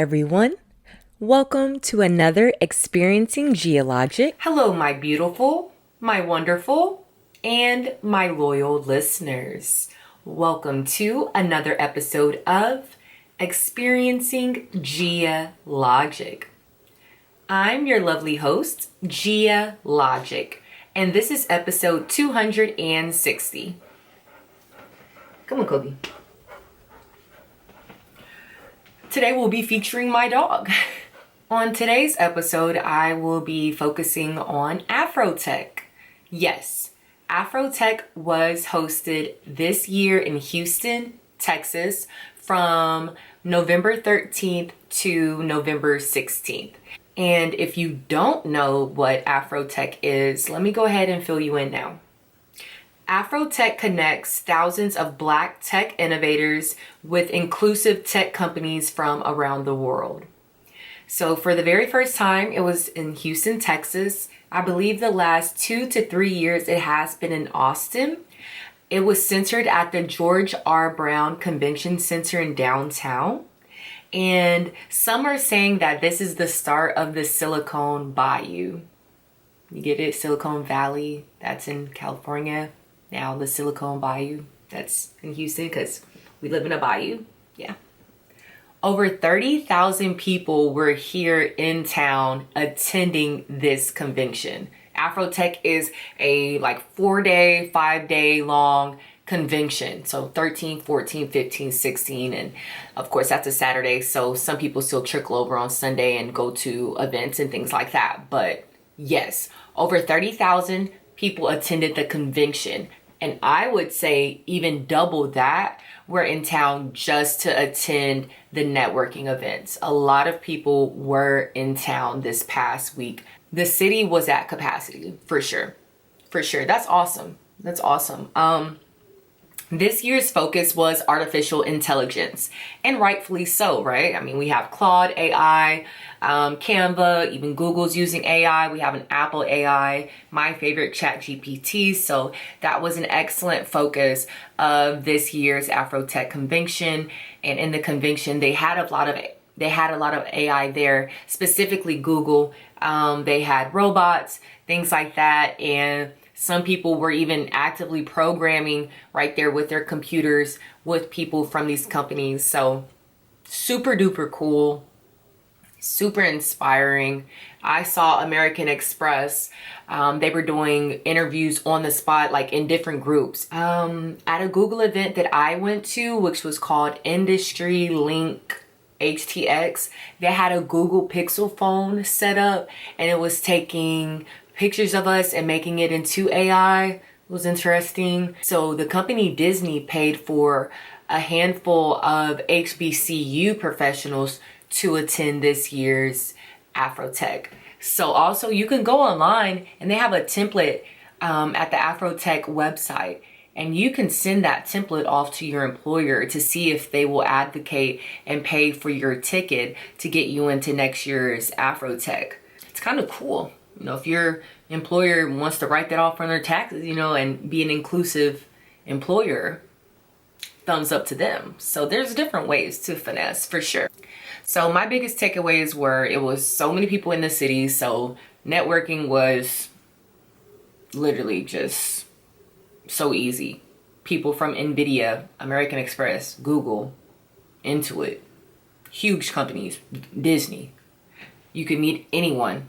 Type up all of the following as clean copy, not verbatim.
everyone. Welcome to another Experiencing GhiaLogic. Hello, my beautiful, my wonderful, and my loyal listeners. Welcome to another episode of Experiencing GhiaLogic. I'm your lovely host, GhiaLogic, and this is episode 260. Come on, Kobe. Today we'll be featuring my dog. On today's episode, I will be focusing on AfroTech. Yes, AfroTech was hosted this year in Houston, Texas, from November 13th to November 16th. And if you don't know what AfroTech is, let me go ahead and fill you in now. AfroTech connects thousands of Black tech innovators with inclusive tech companies from around the world. So for the very first time, it was in Houston, Texas. I believe the last 2 to 3 years, it has been in Austin. It was centered at the George R. Brown Convention Center in downtown. And some are saying that this is the start of the Silicon Bayou. You get it? Silicon Valley, that's in California. Now the Silicon Bayou, that's in Houston because we live in a bayou. Yeah. Over 30,000 people were here in town attending this convention. AfroTech is a 4-day, 5-day long convention. So 13, 14, 15, 16. And of course that's a Saturday. So some people still trickle over on Sunday and go to events and things like that. But yes, over 30,000 people attended the convention. And I would say even double that were in town just to attend the networking events. A lot of people were in town this past week. The city was at capacity, for sure. For sure. That's awesome. That's awesome. This year's focus was artificial intelligence, and rightfully so, right? I mean, we have Claude AI, Canva, even Google's using AI. We have an Apple AI, my favorite, ChatGPT. So that was an excellent focus of this year's AfroTech convention. And in the convention, they had a lot of AI there, specifically Google. They had robots, things like that, and some people were even actively programming right there with their computers with people from these companies. So super duper cool, super inspiring. I saw American Express. They were doing interviews on the spot, in different groups. At a Google event that I went to, which was called Industry Link HTX, they had a Google Pixel phone set up, and it was taking pictures of us and making it into AI. It was interesting. So the company Disney paid for a handful of HBCU professionals to attend this year's AfroTech. So also you can go online and they have a template at the AfroTech website, and you can send that template off to your employer to see if they will advocate and pay for your ticket to get you into next year's AfroTech. It's kind of cool. If your employer wants to write that off on their taxes, and be an inclusive employer, thumbs up to them. So there's different ways to finesse, for sure. So my biggest takeaways were, it was so many people in the city. So networking was literally just so easy. People from NVIDIA, American Express, Google, Intuit, huge companies, Disney. You could meet anyone.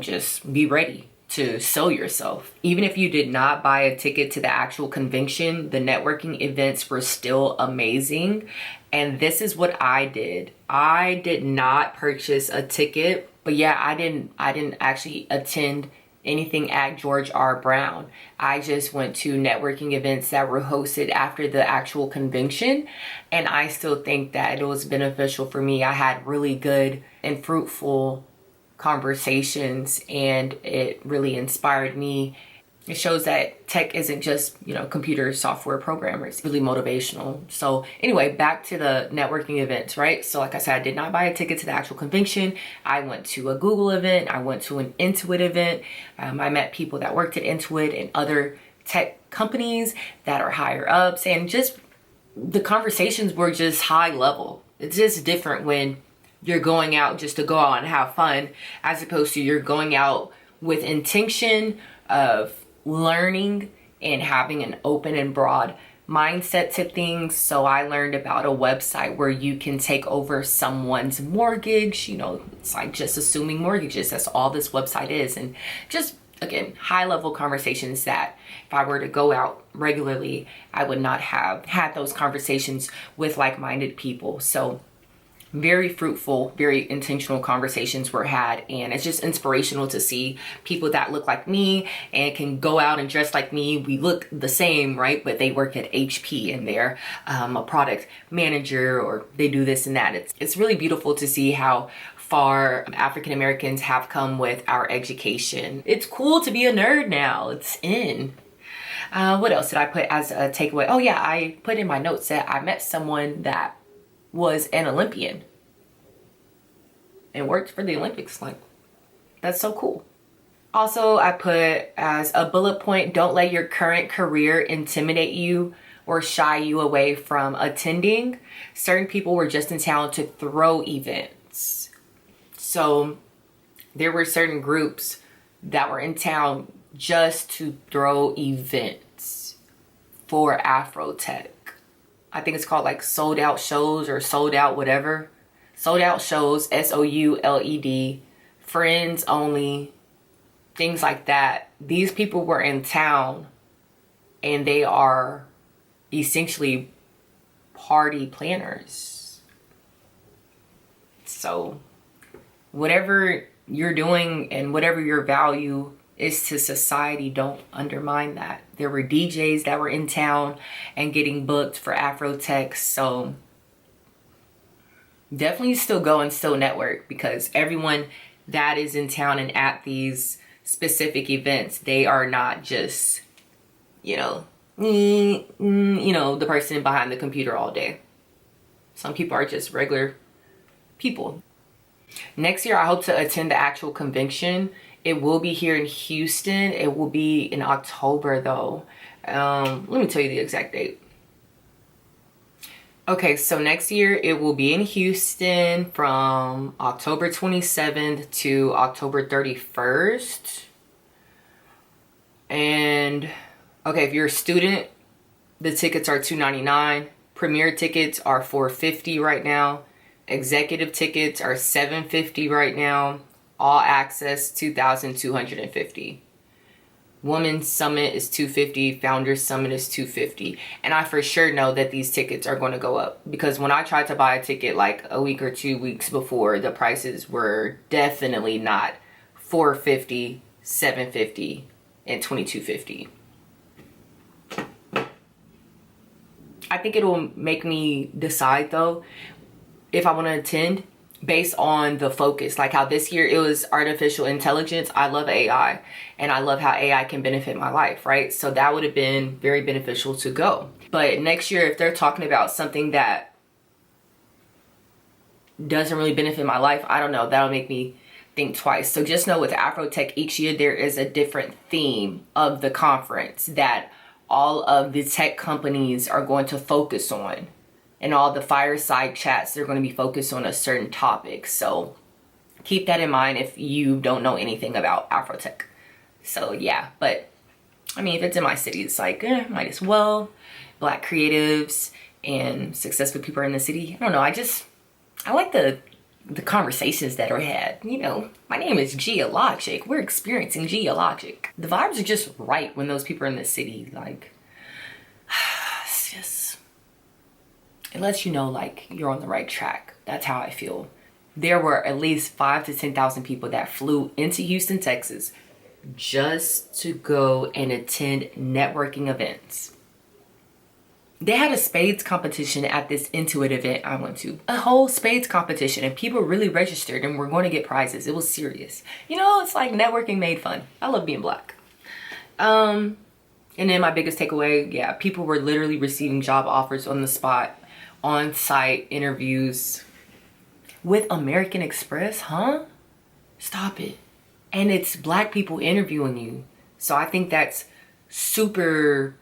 Just be ready to sell yourself. Even if you did not buy a ticket to the actual convention, the networking events were still amazing. And this is what I did. I did not purchase a ticket, but yeah, I didn't actually attend anything at George R. Brown. I just went to networking events that were hosted after the actual convention. And I still think that it was beneficial for me. I had really good and fruitful conversations, and it really inspired me. It shows that tech isn't just, computer software programmers. It's really motivational. So anyway, back to the networking events, right? So like I said, I did not buy a ticket to the actual convention. I went to a Google event. I went to an Intuit event. I met people that worked at Intuit and other tech companies that are higher ups, and just the conversations were just high level. It's just different when you're going out just to go out and have fun, as opposed to you're going out with intention of learning and having an open and broad mindset to things. So I learned about a website where you can take over someone's mortgage. You know, it's like just assuming mortgages. That's all this website is. And just, again, high level conversations that if I were to go out regularly, I would not have had those conversations with like-minded people. So very fruitful, very intentional conversations were had, and it's just inspirational to see people that look like me and can go out and dress like me. We look the same, right? But they work at HP and they're a product manager, or they do this and that. It's really beautiful to see how far African Americans have come with our education. It's cool to be a nerd now. It's in. What else did I put as a takeaway? Oh yeah, I put in my notes that I met someone that was an Olympian and worked for the Olympics. Like, that's so cool. Also, I put as a bullet point, don't let your current career intimidate you or shy you away from attending. Certain people were just in town to throw events. So there were certain groups that were in town just to throw events for AfroTech. I think it's called like sold out shows or sold out whatever. Sold out shows, SOULED, friends only, things like that. These people were in town and they are essentially party planners. So whatever you're doing and whatever your value is to society, don't undermine that. There were DJs that were in town and getting booked for AfroTech, so definitely still go and still network, because everyone that is in town and at these specific events, they are not just, the person behind the computer all day. Some people are just regular people. Next year, I hope to attend the actual convention. It will be here in Houston. It will be in October though. Let me tell you the exact date. Okay, so next year it will be in Houston from October 27th to October 31st. And okay, if you're a student, the tickets are $299. Premier tickets are $450 right now. Executive tickets are $750 right now. All access $2,250. Women's Summit is $250. Founders Summit is $250. And I for sure know that these tickets are going to go up, because when I tried to buy a ticket like a week or 2 weeks before, the prices were definitely not $450, $750, and $2,250. I think it'll make me decide though if I want to attend based on the focus. Like how this year it was artificial intelligence. I love AI and I love how AI can benefit my life, right? So that would have been very beneficial to go. But next year, if they're talking about something that doesn't really benefit my life, I don't know, that'll make me think twice. So just know with AfroTech, each year there is a different theme of the conference that all of the tech companies are going to focus on. And all the fireside chats, they're going to be focused on a certain topic. So keep that in mind if you don't know anything about AfroTech. So yeah, but I mean, if it's in my city, it's like, might as well. Black creatives and successful people are in the city. I don't know, I like the conversations that are had. My name is GhiaLogic. We're experiencing GhiaLogic. The vibes are just right when those people are in the city. Like, it's just, it lets you know like you're on the right track. That's how I feel. There were at least 5,000 to 10,000 people that flew into Houston, Texas just to go and attend networking events. They had a spades competition at this Intuit event I went to. A whole spades competition, and people really registered and were going to get prizes. It was serious. It's like networking made fun. I love being Black. And then my biggest takeaway, yeah, people were literally receiving job offers on the spot, on-site interviews with American Express, huh? Stop it. And it's Black people interviewing you. So I think that's super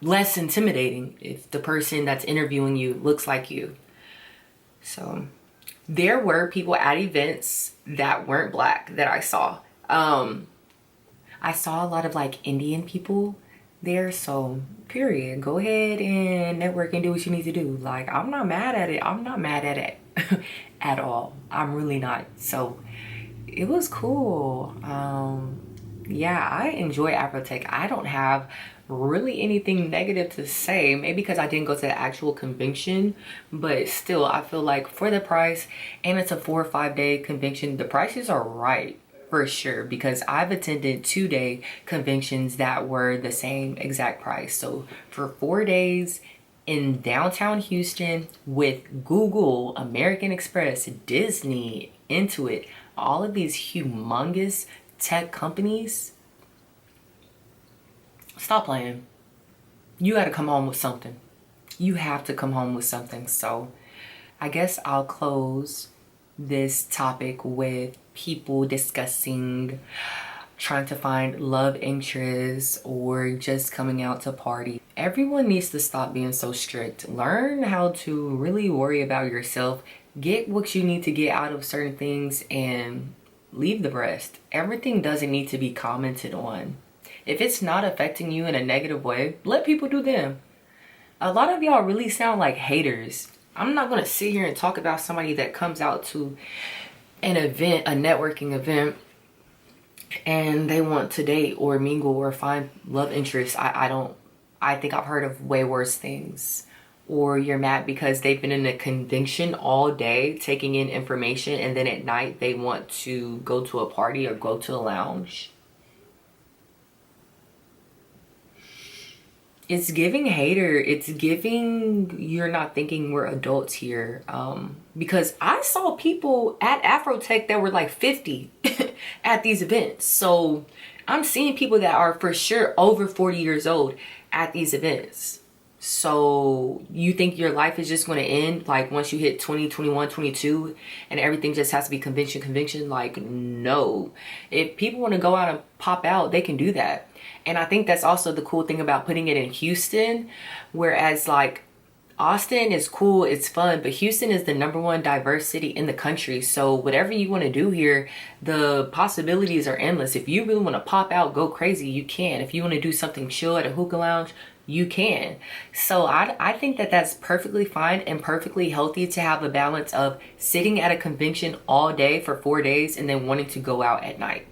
less intimidating if the person that's interviewing you looks like you. So There were people at events that weren't black that I saw. I saw a lot of like Indian people there, so period. Go ahead and network and do what you need to do. Like, I'm not mad at it. I'm not mad at it at all. I'm really not. So it was cool. Yeah, I enjoy AfroTech. I don't have really anything negative to say, maybe because I didn't go to the actual convention, but still I feel like for the price, and it's a 4 or 5 day convention, the prices are right for sure, because I've attended 2-day conventions that were the same exact price. So for 4 days in downtown Houston with Google, American Express, Disney, Intuit, all of these humongous tech companies, stop playing. You got to come home with something. You have to come home with something. So I guess I'll close this topic with people discussing trying to find love interests or just coming out to party. Everyone needs to stop being so strict. Learn how to really worry about yourself. Get what you need to get out of certain things and leave the rest. Everything doesn't need to be commented on. If it's not affecting you in a negative way, let people do them. A lot of y'all really sound like haters. I'm not gonna sit here and talk about somebody that comes out to an event, a networking event, and they want to date or mingle or find love interest. I think I've heard of way worse things. Or you're mad because they've been in a convention all day taking in information, and then at night they want to go to a party or go to a lounge. It's giving hater. It's giving you're not thinking we're adults here. Because I saw people at AfroTech that were like 50 at these events. So I'm seeing people that are for sure over 40 years old at these events. So you think your life is just going to end like once you hit 20, 21, 22 and everything just has to be convention? Like, no. If people want to go out and pop out, they can do that. And I think that's also the cool thing about putting it in Houston, whereas like Austin is cool, it's fun, but Houston is the #1 diverse city in the country. So whatever you want to do here, the possibilities are endless. If you really want to pop out, go crazy, you can. If you want to do something chill at a hookah lounge, you can. So I think that that's perfectly fine and perfectly healthy to have a balance of sitting at a convention all day for 4 days and then wanting to go out at night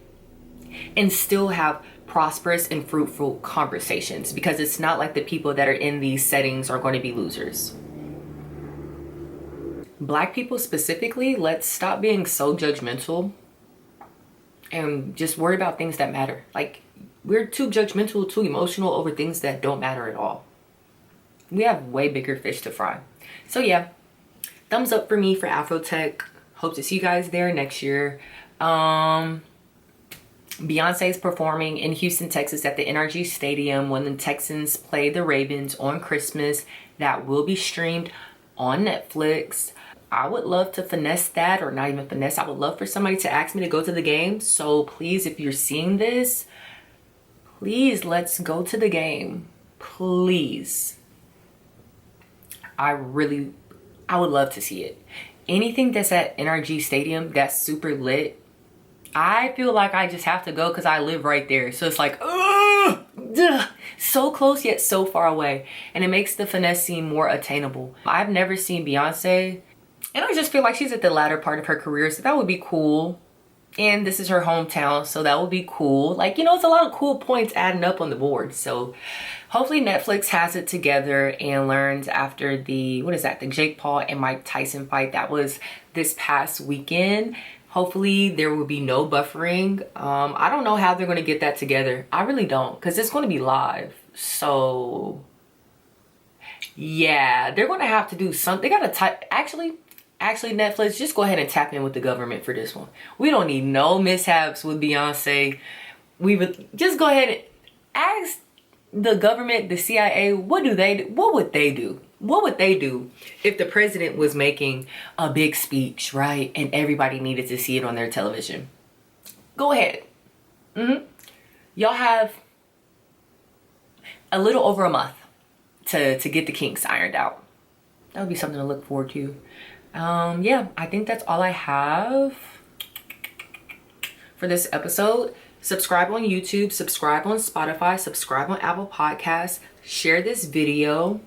and still have prosperous and fruitful conversations, because it's not like the people that are in these settings are going to be losers. Black people specifically, let's stop being so judgmental and just worry about things that matter. Like, we're too judgmental, too emotional over things that don't matter at all. We have way bigger fish to fry. So yeah, thumbs up for me for AfroTech. Hope to see you guys there next year. Beyonce is performing in Houston, Texas at the NRG Stadium when the Texans play the Ravens on Christmas. That will be streamed on Netflix. I would love to finesse that, or not even finesse. I would love for somebody to ask me to go to the game. So please, if you're seeing this, please let's go to the game. Please. I would love to see it. Anything that's at NRG Stadium that's super lit, I feel like I just have to go because I live right there. So it's like, so close yet so far away. And it makes the finesse seem more attainable. I've never seen Beyonce, and I just feel like she's at the latter part of her career. So that would be cool. And this is her hometown, so that would be cool. Like, you know, it's a lot of cool points adding up on the board. So hopefully Netflix has it together and learns after the, the Jake Paul and Mike Tyson fight that was this past weekend. Hopefully there will be no buffering. I don't know how they're going to get that together. I really don't, because it's going to be live. So yeah, they're going to have to do something. They got to type. Actually, Netflix, just go ahead and tap in with the government for this one. We don't need no mishaps with Beyonce. We would just go ahead and ask the government, the CIA, what would they do? What would they do if the president was making a big speech, right? And everybody needed to see it on their television. Go ahead. Y'all have a little over a month to get the kinks ironed out. That would be something to look forward to. Yeah, I think that's all I have for this episode. Subscribe on YouTube, subscribe on Spotify, subscribe on Apple Podcasts, share this video,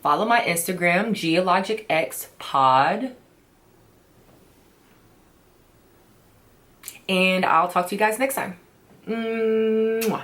follow my Instagram, GhiaLogic X Pod, and I'll talk to you guys next time. Mwah.